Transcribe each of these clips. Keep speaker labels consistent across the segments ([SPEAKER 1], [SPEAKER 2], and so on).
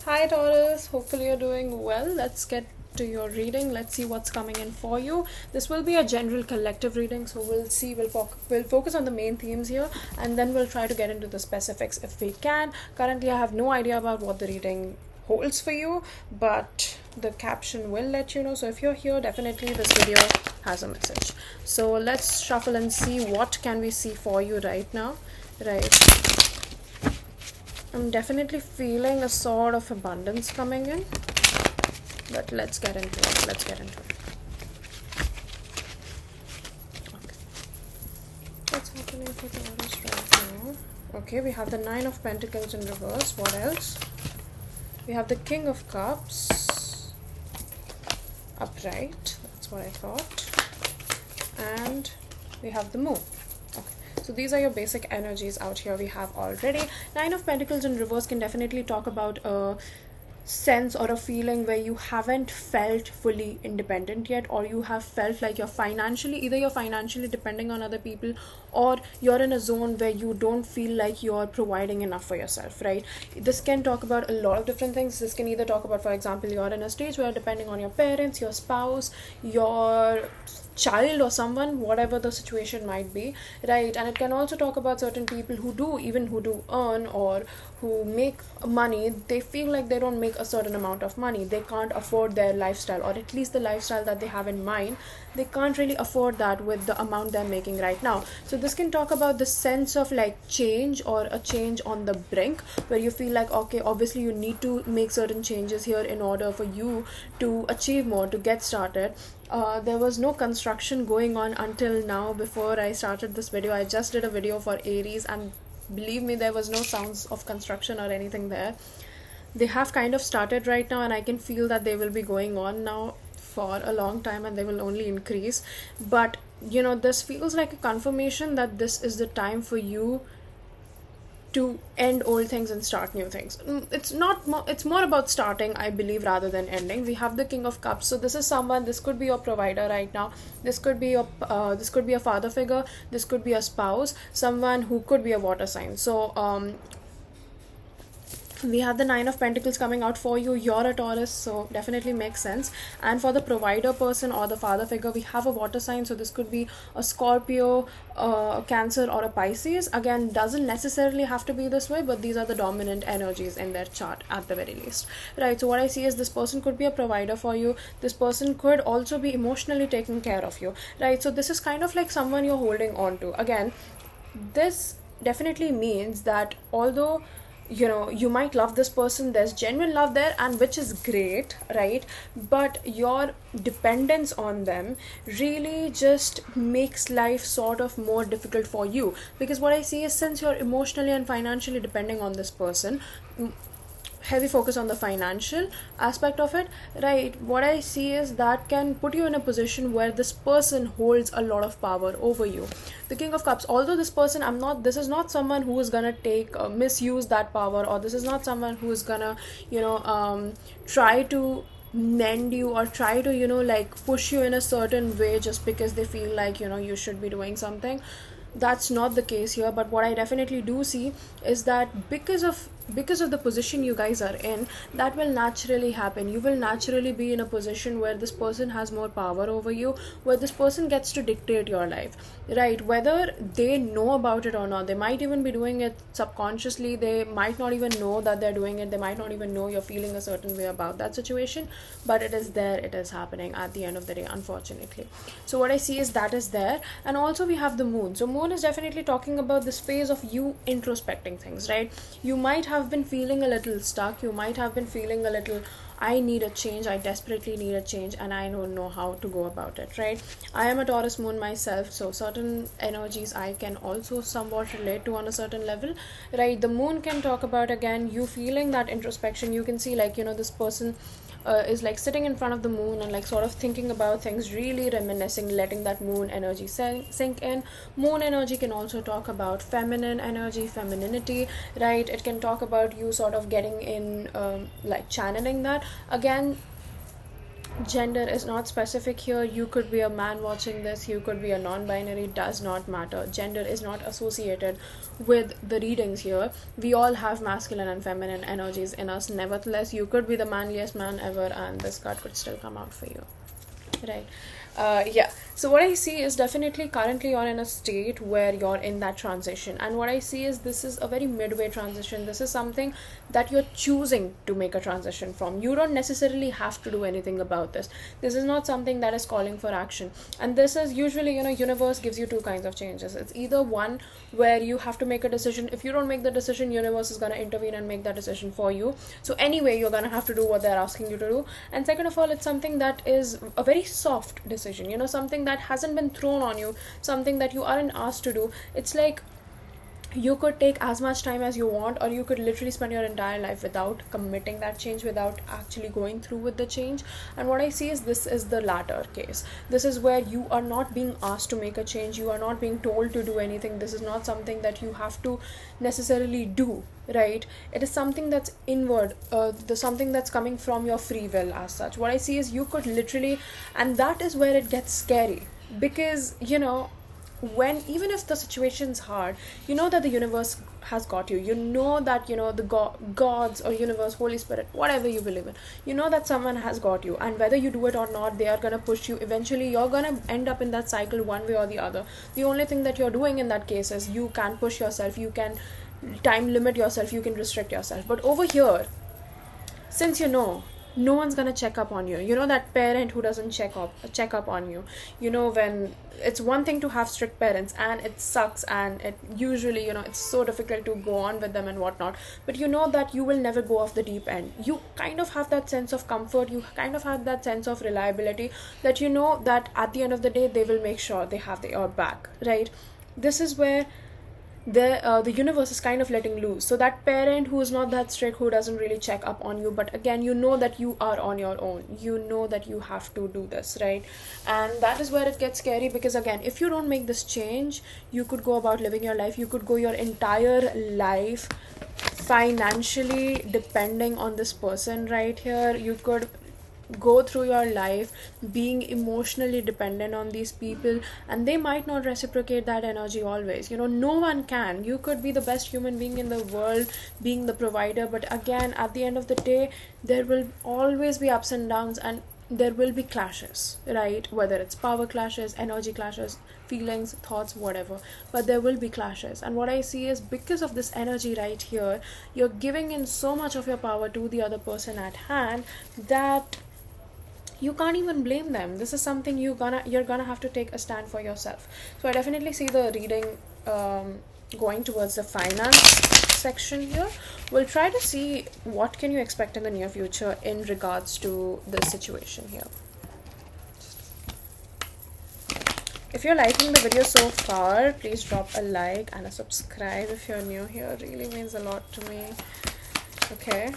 [SPEAKER 1] Hi Taurus, hopefully you're doing well. Let's get to your reading. Let's see what's coming in for you. This will be a general collective reading, so we'll focus on the main themes here, and then we'll try to get into the specifics if we can. Currently, I have no idea about what the reading holds for you, but the caption will let you know. So if you're here, definitely this video has a message. So let's shuffle and see what can we see for you right now. Right. I'm definitely feeling a sort of abundance coming in, but let's get into it. Okay. What's happening for Taurus right now? Okay, we have the Nine of Pentacles in reverse. What else? We have the King of Cups upright. That's what I thought. And we have the Moon. So these are your basic energies out here we have already. Nine of Pentacles in reverse can definitely talk about a sense or a feeling where you haven't felt fully independent yet, or you have felt like you're financially depending on other people, or you're in a zone where you don't feel like you're providing enough for yourself, right? This can talk about a lot of different things. This can either talk about, for example, you're in a stage where you're depending on your parents, your spouse, your child, or someone, whatever the situation might be, right? And it can also talk about certain people who do earn or who make money. They feel like they don't make a certain amount of money. They can't afford their lifestyle, or at least the lifestyle that they have in mind. They can't really afford that with the amount they're making right now. So this can talk about the sense of like change, or a change on the brink, where you feel like, okay, obviously you need to make certain changes here in order for you to achieve more, to get started. There was no construction going on until now. Before I started this video, I just did a video for Aries, and believe me, there was no sounds of construction or anything there. They have kind of started right now, and I can feel that they will be going on now for a long time, and they will only increase. But this feels like a confirmation that this is the time for you to end old things and start new things. It's more about starting, I believe, rather than ending. We have the King of Cups. So this could be your provider right now. This could be a father figure. This could be a spouse, someone who could be a water sign. So we have the Nine of Pentacles coming out for you. You're a Taurus, so definitely makes sense. And for the provider person or the father figure, we have a water sign. So this could be a Scorpio, a Cancer, or a Pisces. Again, doesn't necessarily have to be this way, but these are the dominant energies in their chart at the very least, right? So what I see is this person could be a provider for you. This person could also be emotionally taking care of you, right? So this is kind of like someone you're holding on to. Again, this definitely means that although you might love this person, there's genuine love there, and which is great, right? But your dependence on them really just makes life sort of more difficult for you, because what I see is, since you're emotionally and financially depending on this person, heavy focus on the financial aspect of it, right? What I see is that can put you in a position where this person holds a lot of power over you. The King of Cups, although this person, this is not someone who is gonna misuse that power, or this is not someone who is gonna try to mend you, or try to like push you in a certain way just because they feel like you should be doing something. That's not the case here. But what I definitely do see is that because of the position you guys are in, that will naturally happen. You will naturally be in a position where this person has more power over you, where this person gets to dictate your life, right? Whether they know about it or not, they might even be doing it subconsciously. They might not even know that they're doing it. They might not even know you're feeling a certain way about that situation, but it is there. It is happening at the end of the day, unfortunately. So what I see is that is there. And also we have the Moon. So Moon is definitely talking about this phase of you introspecting things, right? You might have been feeling a little stuck. You might have been feeling a little, I need a change, I desperately need a change, and I don't know how to go about it, right? I am a Taurus moon myself, so certain energies I can also somewhat relate to on a certain level, right? The Moon can talk about, again, you feeling that introspection. You can see like this person is like sitting in front of the Moon and like sort of thinking about things, really reminiscing, letting that Moon energy sink in. Moon energy can also talk about feminine energy, femininity, right? It can talk about you sort of getting in, like channeling that. Again, Gender is not specific here. You could be a man watching this, you could be a non-binary, does not matter. Gender is not associated with the readings here. We all have masculine and feminine energies in us. Nevertheless, you could be the manliest man ever and this card could still come out for you, right? Yeah, so what I see is definitely currently you're in a state where you're in that transition, and what I see is this is a very midway transition. This is something that you're choosing to make a transition from. You don't necessarily have to do anything about this. This is not something that is calling for action, and this is usually, universe gives you two kinds of changes. It's either one where you have to make a decision. If you don't make the decision, universe is going to intervene and make that decision for you. So anyway, you're going to have to do what they're asking you to do. And second of all, it's something that is a very soft decision, something that hasn't been thrown on you, something that you aren't asked to do. It's like you could take as much time as you want, or you could literally spend your entire life without committing that change, without actually going through with the change. And what I see is this is the latter case. This is where you are not being asked to make a change, you are not being told to do anything. This is not something that you have to necessarily do, right? It is something that's inward, something that's coming from your free will as such. What I see is you could literally, and that is where it gets scary, because when, even if the situation's hard, you know that the universe has got you. You know that the gods or universe, Holy Spirit, whatever you believe in, you know that someone has got you, and whether you do it or not, they are gonna push you. Eventually you're gonna end up in that cycle one way or the other. The only thing that you're doing in that case is you can push yourself, you can time limit yourself, you can restrict yourself. But over here, since no one's gonna check up on you, that parent who doesn't check up on you, when it's one thing to have strict parents and it sucks, and it usually, it's so difficult to go on with them and whatnot, but you know that you will never go off the deep end. You kind of have that sense of comfort, you kind of have that sense of reliability, that you know that at the end of the day they will make sure they have your back, right? This is where the universe is kind of letting loose. So that parent who is not that strict, who doesn't really check up on you, but again, you know that you are on your own, you know that you have to do this, right? And that is where it gets scary, because again, if you don't make this change, you could go about living your life, you could go your entire life financially depending on this person right here. You could go through your life being emotionally dependent on these people, and they might not reciprocate that energy always. No one can. You could be the best human being in the world, being the provider, but again, at the end of the day, there will always be ups and downs, and there will be clashes, right? Whether it's power clashes, energy clashes, feelings, thoughts, whatever, but there will be clashes. And what I see is, because of this energy right here, you're giving in so much of your power to the other person at hand that you can't even blame them. This is something you're gonna have to take a stand for yourself. So I definitely see the reading going towards the finance section here. We'll try to see what can you expect in the near future in regards to this situation here. If you're liking the video so far, please drop a like and a subscribe if you're new here. It really means a lot to me. Okay,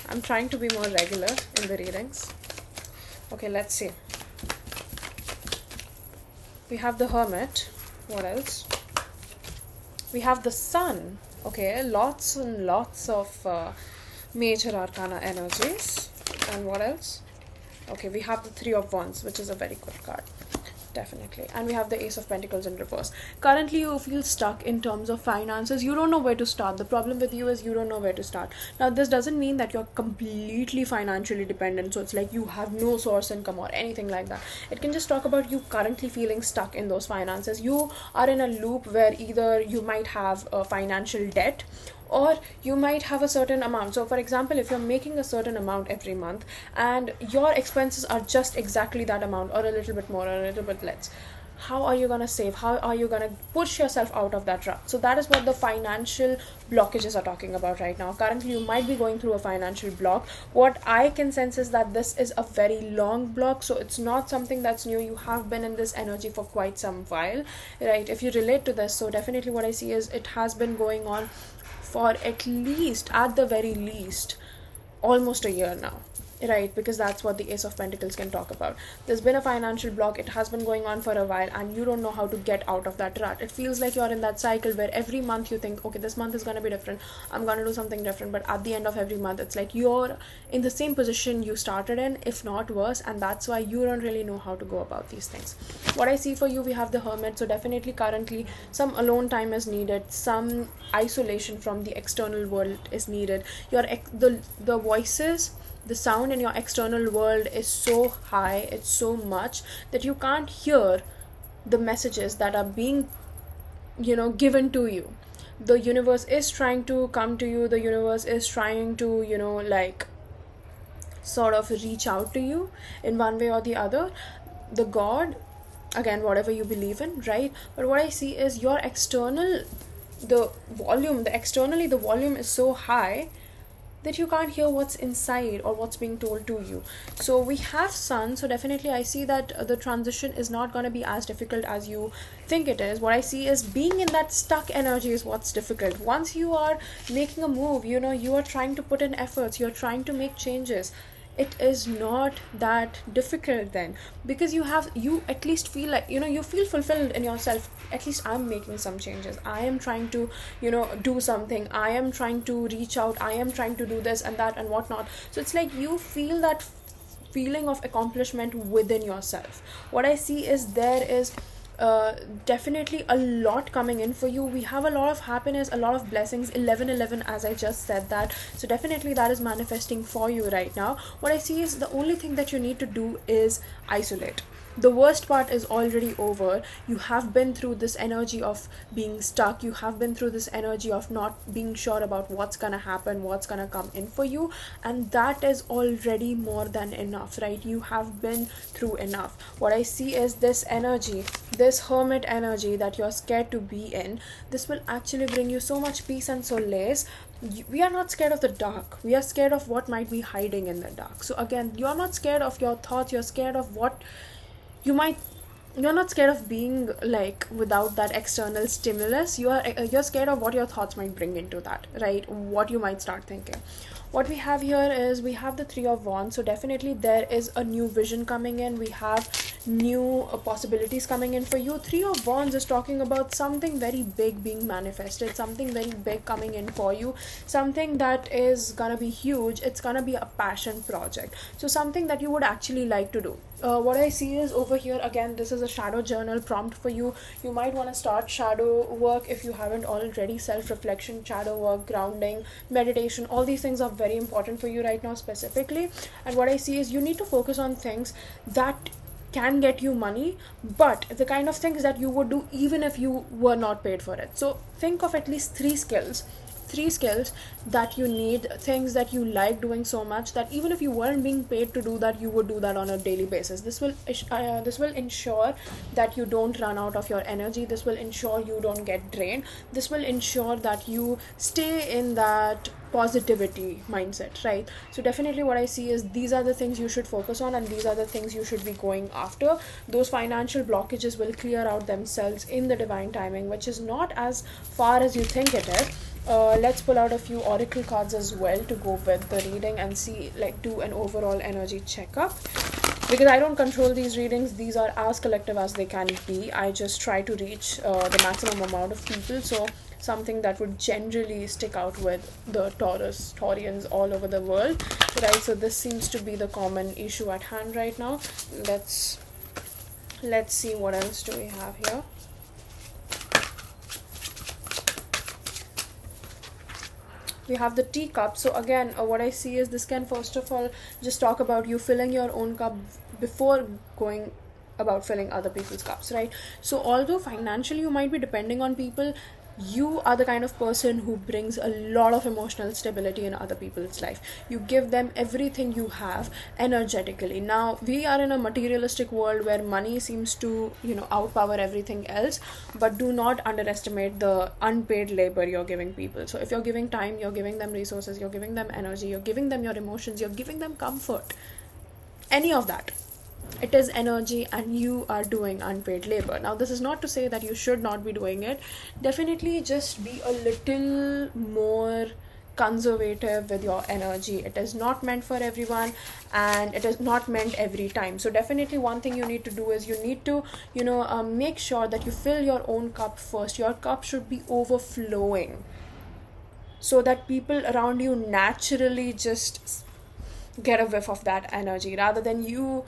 [SPEAKER 1] I'm trying to be more regular in the readings. Okay, let's see. We have the Hermit. What else? We have the Sun. Okay, lots and lots of major arcana energies. And what else? Okay, we have the Three of Wands, which is a very good card. Definitely. And we have the Ace of Pentacles in reverse. Currently, you feel stuck in terms of finances. You don't know where to start. The problem with you is you don't know where to start. Now, this doesn't mean that you're completely financially dependent. So it's like you have no source income or anything like that. It can just talk about you currently feeling stuck in those finances. You are in a loop where either you might have a financial debt, or you might have a certain amount. So for example, if you're making a certain amount every month and your expenses are just exactly that amount, or a little bit more or a little bit less, how are you going to save? How are you going to push yourself out of that rut? So that is what the financial blockages are talking about right now. Currently, you might be going through a financial block. What I can sense is that this is a very long block. So it's not something that's new. You have been in this energy for quite some while, right? If you relate to this, so definitely what I see is it has been going on for at the very least, almost a year now. Right, because that's what the Ace of Pentacles can talk about. There's been a financial block, it has been going on for a while, and you don't know how to get out of that rut. It feels like you're in that cycle where every month you think, okay, this month is going to be different, I'm going to do something different, but at the end of every month, it's like you're in the same position you started in, if not worse, and that's why you don't really know how to go about these things. What I see for you, we have the Hermit, so definitely currently some alone time is needed, some isolation from the external world is needed. The voices, the sound in your external world is so high, it's so much that you can't hear the messages that are being, given to you. The universe is trying to come to you, the universe is trying to, sort of reach out to you in one way or the other. The God, again, whatever you believe in, right? But what I see is your external, externally the volume is so high that you can't hear what's inside or what's being told to you. So we have Sun, so definitely I see that the transition is not going to be as difficult as you think it is. What I see is being in that stuck energy is what's difficult. Once you are making a move, you are trying to put in efforts, you're trying to make changes, it is not that difficult then, because you at least feel like, you feel fulfilled in yourself. At least I'm making some changes, I am trying to do something, I am trying to reach out, I am trying to do this and that and whatnot. So it's like you feel that feeling of accomplishment within yourself. What I see is there is definitely a lot coming in for you. We have a lot of happiness, a lot of blessings, 1111, as I just said that. So definitely that is manifesting for you right now. What I see is the only thing that you need to do is isolate. The worst part is already over. You have been through this energy of being stuck, you have been through this energy of not being sure about what's gonna happen, what's gonna come in for you, and that is already more than enough, right? You have been through enough. What I see is this energy, this Hermit energy that you're scared to be in, this will actually bring you so much peace and solace. We are not scared of the dark, we are scared of what might be hiding in the dark. So again, you're not scared of your thoughts, you're scared of what you're not scared of being like without that external stimulus. You're scared of what your thoughts might bring into that, right? What you might start thinking. What we have here is we have the Three of Wands, so definitely there is a new vision coming in. We have new possibilities coming in for you. Three of Wands is talking about something very big being manifested, something very big coming in for you, something that is gonna be huge. It's gonna be a passion project, so something that you would actually like to do. What I see is over here, again, this is a shadow journal prompt for you. You might want to start shadow work if you haven't already. Self-reflection, shadow work, grounding, meditation, all these things are very important for you right now specifically. And what I see is you need to focus on things that can get you money, but the kind of things that you would do even if you were not paid for it. So think of at least three skills that you need, things that you like doing so much that even if you weren't being paid to do that, you would do that on a daily basis. This will ensure that you don't run out of your energy. This will ensure you don't get drained. This will ensure that you stay in that positivity mindset, right? So definitely what I see is these are the things you should focus on, and these are the things you should be going after. Those financial blockages will clear out themselves in the divine timing, which is not as far as you think it is. Let's pull out a few oracle cards as well to go with the reading and see, do an overall energy checkup, because I don't control these readings. These are as collective as they can be. I just try to reach the maximum amount of people, so something that would generally stick out with the Taurians all over the world, right? So this seems to be the common issue at hand right now. Let's see what else do we have here. We have the teacup. So again, what I see is this can first of all just talk about you filling your own cup before going about filling other people's cups, right? So although financially you might be depending on people, you are the kind of person who brings a lot of emotional stability in other people's life. You give them everything you have energetically. Now we are in a materialistic world where money seems to outpower everything else, but do not underestimate the unpaid labor you're giving people. So if you're giving time, you're giving them resources, you're giving them energy, you're giving them your emotions, you're giving them comfort, any of that, it is energy, and you are doing unpaid labor. Now this is not to say that you should not be doing it. Definitely just be a little more conservative with your energy. It is not meant for everyone, and it is not meant every time. So definitely one thing you need to do is you need to, make sure that you fill your own cup first. Your cup should be overflowing, so that people around you naturally just get a whiff of that energy, rather than you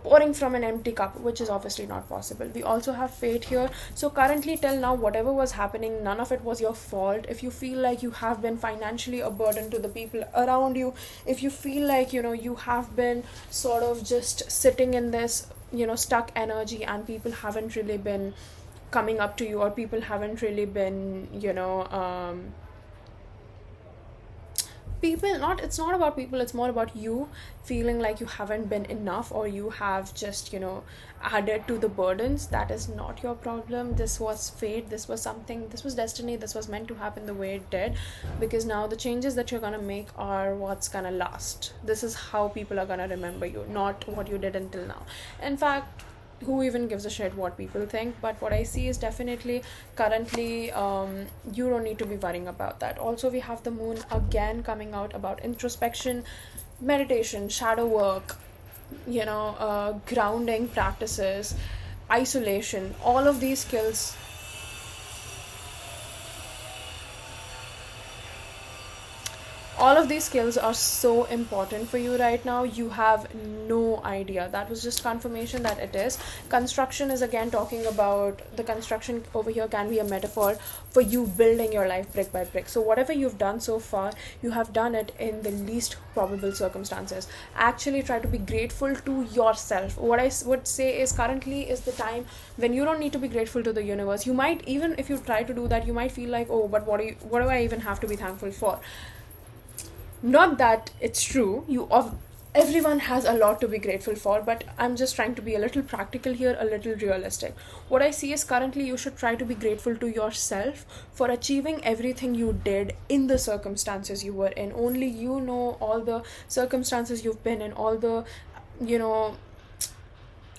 [SPEAKER 1] pouring from an empty cup, which is obviously not possible. We also have fate here. So currently, till now, whatever was happening, none of it was your fault. If you feel like you have been financially a burden to the people around you, if you feel like you have been sort of just sitting in this stuck energy, and people haven't really been coming up to you, or people haven't really been people, not it's not about people, it's more about you feeling like you haven't been enough, or you have just added to the burdens. That is not your problem. This was fate, this was something, this was destiny, this was meant to happen the way it did, because now the changes that you're gonna make are what's gonna last. This is how people are gonna remember you, not what you did until now. In fact, who even gives a shit what people think? But what I see is definitely currently, you don't need to be worrying about that. Also, we have the moon again coming out about introspection, meditation, shadow work, grounding practices, isolation. All of these skills are so important for you right now. You have no idea. That was just confirmation that it is. Construction is again talking about the construction over here, can be a metaphor for you building your life brick by brick. So whatever you've done so far, you have done it in the least probable circumstances. Actually try to be grateful to yourself. What I would say is, currently is the time when you don't need to be grateful to the universe. You might, even if you try to do that, you might feel like, oh, but what do I even have to be thankful for? Not that it's true, everyone has a lot to be grateful for, but I'm just trying to be a little practical here, a little realistic. What I see is, currently you should try to be grateful to yourself for achieving everything you did in the circumstances you were in. Only you know all the circumstances you've been in, you know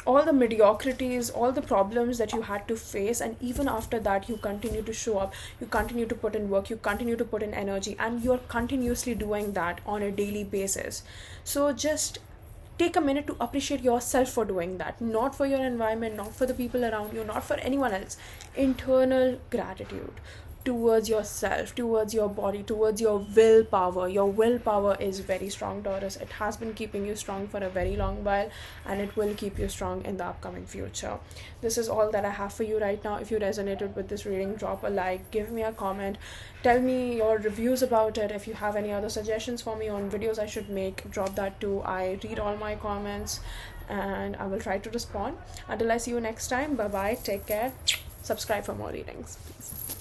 [SPEAKER 1] all the mediocrities, all the problems that you had to face, and even after that you continue to show up, you continue to put in work, you continue to put in energy, and you're continuously doing that on a daily basis. So just take a minute to appreciate yourself for doing that, not for your environment, not for the people around you, not for anyone else. Internal gratitude towards yourself, towards your body, towards your willpower. Your willpower is very strong, Taurus. It has been keeping you strong for a very long while, and it will keep you strong in the upcoming future. This is all that I have for you right now. If you resonated with this reading, drop a like, give me a comment, tell me your reviews about it. If you have any other suggestions for me on videos I should make, drop that too. I read all my comments and I will try to respond. Until I see you next time, bye bye, take care, subscribe for more readings, please.